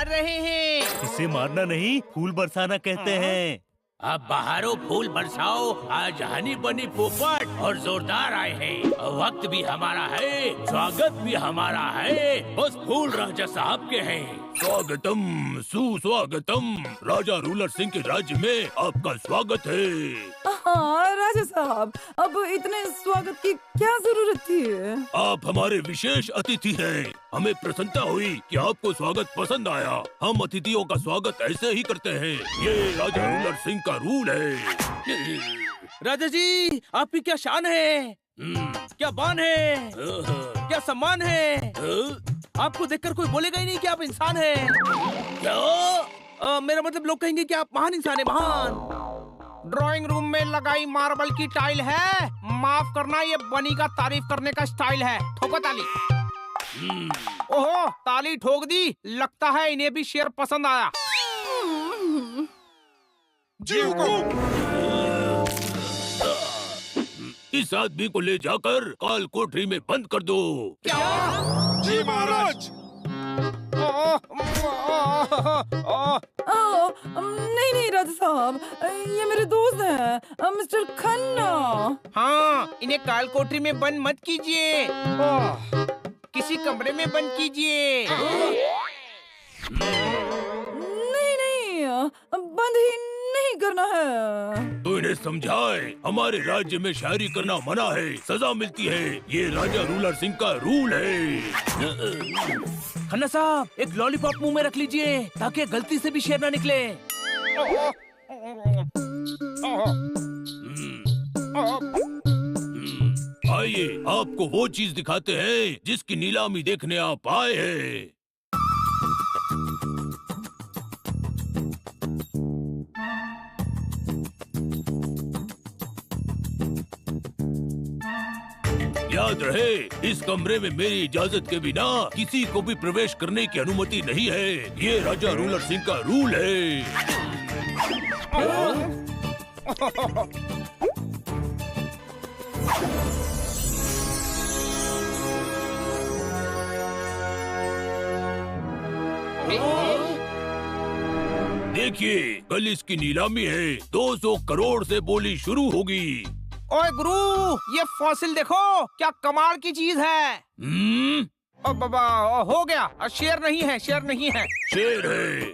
मार रहे हैं। इसे मारना नहीं, फूल बरसाना कहते हैं। अब बाहरों फूल बरसाओ, आज हनी बनी पोपट और जोरदार आए हैं। वक्त भी हमारा है, स्वागत भी हमारा है, बस फूल राजा साहब के हैं। स्वागतम सुस्वागतम, राजा रूलर सिंह के राज्य में आपका स्वागत है। हाँ राजा साहब, अब इतने स्वागत की क्या जरूरत थी? आप हमारे विशेष अतिथि हैं। हमें प्रसन्नता हुई कि आपको स्वागत पसंद आया। हम अतिथियों का स्वागत ऐसे ही करते हैं। ये राजा रूलर सिंह का रूल है। राजा जी, आपकी क्या शान है, क्या बान है, क्या सम्मान है। आपको देखकर कोई बोलेगा ही नहीं कि आप इंसान हैं। क्या? मेरा मतलब लोग कहेंगे कि आप महान इंसान हैं, महान। ड्राइंग रूम में लगाई मार्बल की टाइल है। माफ करना, ये बनी का तारीफ करने का स्टाइल है। ठोको ताली। ओहो, ताली ठोक दी। लगता है इन्हें भी शेर पसंद आया। जी इस आदमी को ले जाकर काल कोठरी में बंद कर दो। क्या? जी महाराज। नहीं नहीं राजा साहब, ये मेरे दोस्त हैं, मिस्टर खन्ना। हाँ, इन्हें काल कोठरी में बंद मत कीजिए, किसी कमरे में बंद कीजिए। नहीं नहीं, बंद ही नहीं करना है। तो इन्हें समझाए, हमारे राज्य में शायरी करना मना है, सजा मिलती है। ये राजा रूलर सिंह का रूल है। खन्ना साहब, एक लॉलीपॉप मुंह में रख लीजिए ताकि गलती से भी शेर ना निकले। आइए, आपको वो चीज दिखाते हैं जिसकी नीलामी देखने आप आए हैं। याद रहे, इस कमरे में मेरी इजाजत के बिना किसी को भी प्रवेश करने की अनुमति नहीं है। ये राजा रूलर सिंह का रूल है। देखिए, कल इसकी नीलामी है। 200 करोड़ से बोली शुरू होगी। ओए गुरु, ये फॉसिल देखो, क्या कमाल की चीज है। ओ बाबा, हो गया। शेर नहीं है, शेर नहीं है। शेर है।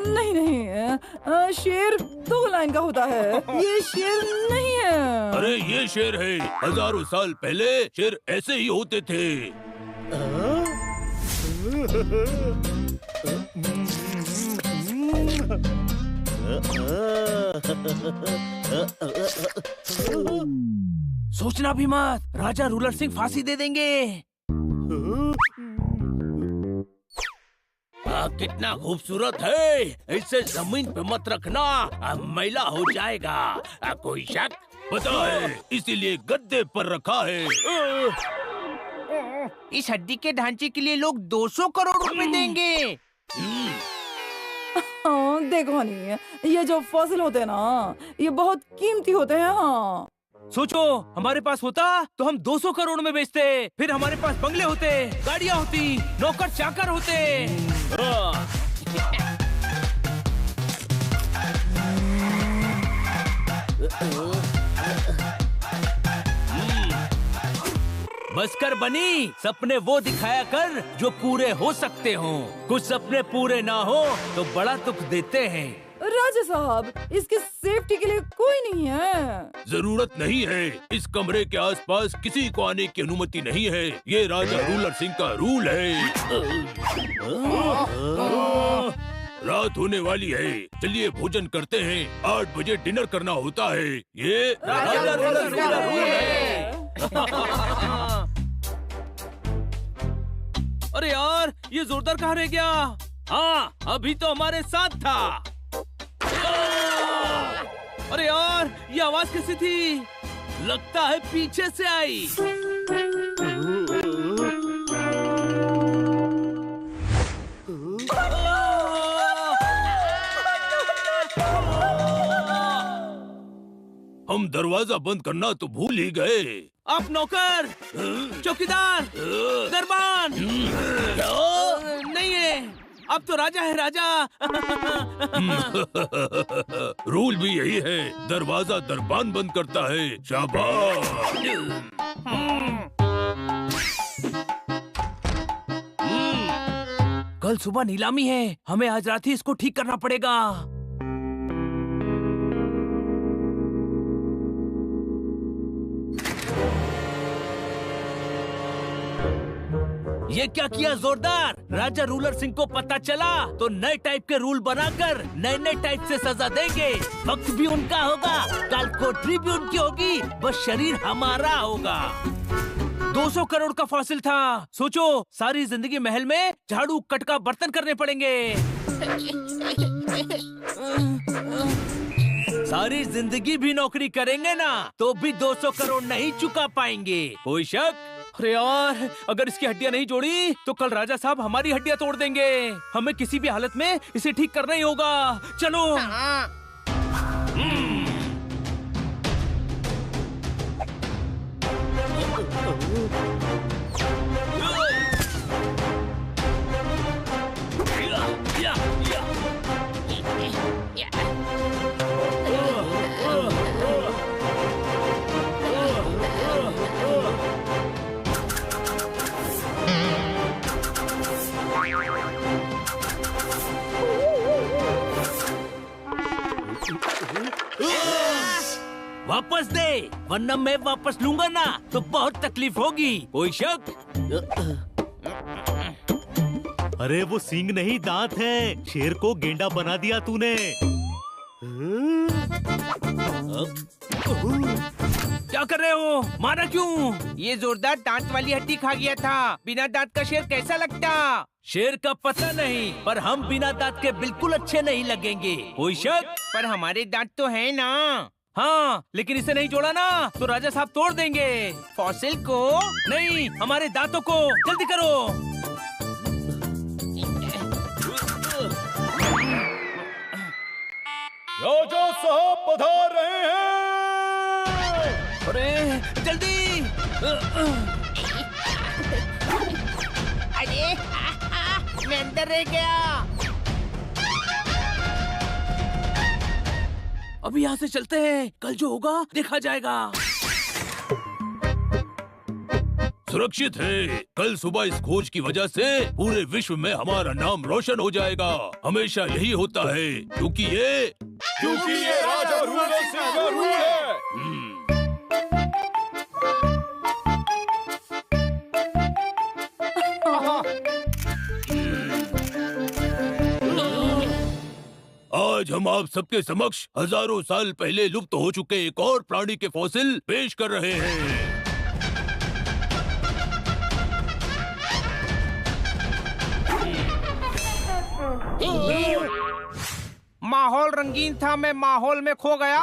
नहीं नहीं, शेर 2 लाइन का होता है, ये शेर नहीं है। अरे ये शेर है। हजारों साल पहले शेर ऐसे ही होते थे। सोचना भी मत, राजा रूलर सिंह फांसी दे देंगे। कितना खूबसूरत है। इसे जमीन पे मत रखना, मैला हो जाएगा। कोई शक? पता है, इसीलिए गद्दे पर रखा है। इस हड्डी के ढांचे के लिए लोग 200 करोड़ रुपए देंगे। हाँ देखो नहीं, ये जो फॉसिल होते हैं ना, ये बहुत कीमती होते हैं। हाँ सोचो, हमारे पास होता तो हम 200 करोड़ में बेचते, फिर हमारे पास बंगले होते, गाड़ियाँ होती, नौकर चाकर होते। बस कर बनी, सपने वो दिखाया कर जो पूरे हो सकते हो। कुछ सपने पूरे ना हो तो बड़ा दुख देते हैं। राजा साहब, इसकी सेफ्टी के लिए कोई नहीं है। जरूरत नहीं है। इस कमरे के आसपास किसी को आने की अनुमति नहीं है। ये राजा रूलर सिंह का रूल है। रात होने वाली है, चलिए भोजन करते हैं। 8 बजे डिनर करना होता है। ये राजा रूलर सिंह का रूल है। अरे यार, ये जोरदार कहाँ रह गया? हाँ, अभी तो हमारे साथ था। अरे यार, ये आवाज कैसी थी? लगता है पीछे से आई। हम दरवाजा बंद करना तो भूल ही गए। आप नौकर, चौकीदार, दरबान नहीं है। अब तो राजा है राजा। रूल भी यही है, दरवाजा दरबान बंद करता है। शाबाश। कल सुबह नीलामी है, हमें आज रात ही इसको ठीक करना पड़ेगा। ये क्या किया जोरदार? राजा रूलर सिंह को पता चला तो नए टाइप के रूल बनाकर नए नए टाइप से सजा देंगे। वक्त भी उनका होगा, कल कोठरी भी उनकी होगी, बस शरीर हमारा होगा। 200 करोड़ का फासिल था। सोचो, सारी जिंदगी महल में झाड़ू कटका बर्तन करने पड़ेंगे। सारी जिंदगी भी नौकरी करेंगे ना तो भी 200 करोड़ नहीं चुका पाएंगे। कोई शक? अरे यार, अगर इसकी हड्डियां नहीं जोड़ी तो कल राजा साहब हमारी हड्डियां तोड़ देंगे। हमें किसी भी हालत में इसे ठीक करना ही होगा। चलो। वापस दे, वरना मैं वापस लूंगा ना तो बहुत तकलीफ होगी। कोई शक? अरे वो सींग नहीं, दांत है। शेर को गेंडा बना दिया तूने। क्या कर रहे हो? मारा क्यों? ये जोरदार दांत वाली हड्डी खा गया था। बिना दांत का शेर कैसा लगता? शेर का पता नहीं, पर हम बिना दांत के बिल्कुल अच्छे नहीं लगेंगे। कोई शक? पर हमारे दांत तो है ना। हाँ, लेकिन इसे नहीं जोड़ा ना तो राजा साहब तोड़ देंगे। फॉसिल को नहीं, हमारे दांतों को। जल्दी करो। राजा साहब पधार रहे हैं। अरे जल्दी। अरे मैं अंदर रह गया। अभी यहाँ से चलते हैं, कल जो होगा देखा जाएगा। सुरक्षित है। कल सुबह इस खोज की वजह से पूरे विश्व में हमारा नाम रोशन हो जाएगा। हमेशा यही होता है, क्योंकि ये राजा रूलर सिंह का रूल है। आज हम आप सबके समक्ष हजारों साल पहले लुप्त हो चुके एक और प्राणी के फॉसिल पेश कर रहे हैं। माहौल रंगीन था, मैं माहौल में खो गया।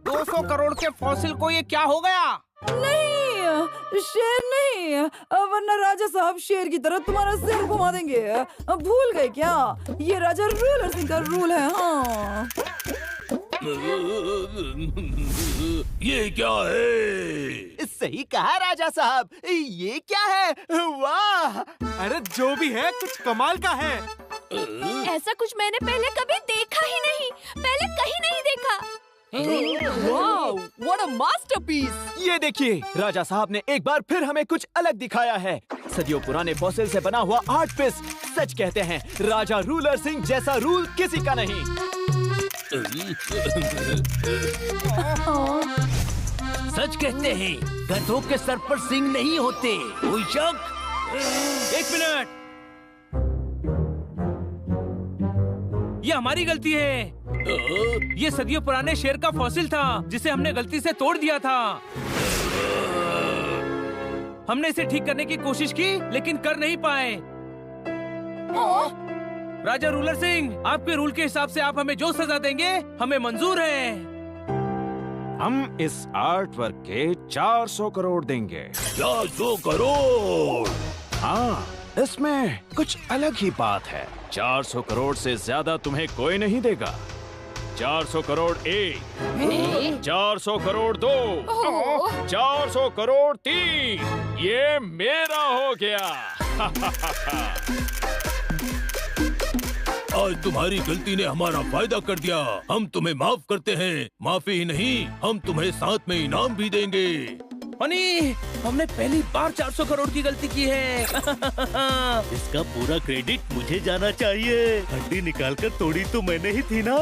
200 करोड़ के फॉसिल को ये क्या हो गया? नहीं, शेर नहीं, वरना राजा साहब शेर की तरह तुम्हारा सिर घुमा देंगे। भूल गए क्या? ये राजा रूलर सिंह का रूल है। हाँ। ये क्या है? सही कहा राजा साहब, ये क्या है? वाह! अरे जो भी है कुछ कमाल का है। ऐसा कुछ मैंने पहले कभी देखा ही नहीं, पहले कहीं नहीं देखा। Wow, what a masterpiece! ये देखिए, राजा साहब ने एक बार फिर हमें कुछ अलग दिखाया है। सदियों पुराने फॉसिल से बना हुआ आर्ट पीस। सच कहते हैं, राजा रूलर सिंह जैसा रूल किसी का नहीं। सच कहते हैं, गधों के सर पर सिंग नहीं होते। कोई शक? एक मिनट, ये हमारी गलती है। ये सदियों पुराने शेर का फॉसिल था जिसे हमने गलती से तोड़ दिया था। हमने इसे ठीक करने की कोशिश की लेकिन कर नहीं पाए। राजा रूलर सिंह, आपके रूल के हिसाब से आप हमें जो सजा देंगे हमें मंजूर है। हम इस आर्ट वर्क के 400 करोड़ देंगे। 400 करोड़? हाँ, इसमें कुछ अलग ही बात है। 400 करोड़ से ज्यादा तुम्हें कोई नहीं देगा। 400 करोड़ 1, 400 करोड़ 2, 400 करोड़ 3, ये मेरा हो गया। आज तुम्हारी गलती ने हमारा फायदा कर दिया। हम तुम्हें माफ करते हैं। माफी ही नहीं, हम तुम्हें साथ में इनाम भी देंगे। फनी, हमने पहली बार 400 करोड़ की गलती की है। इसका पूरा क्रेडिट मुझे जाना चाहिए। हड्डी निकालकर तोड़ी तो मैंने ही थी ना।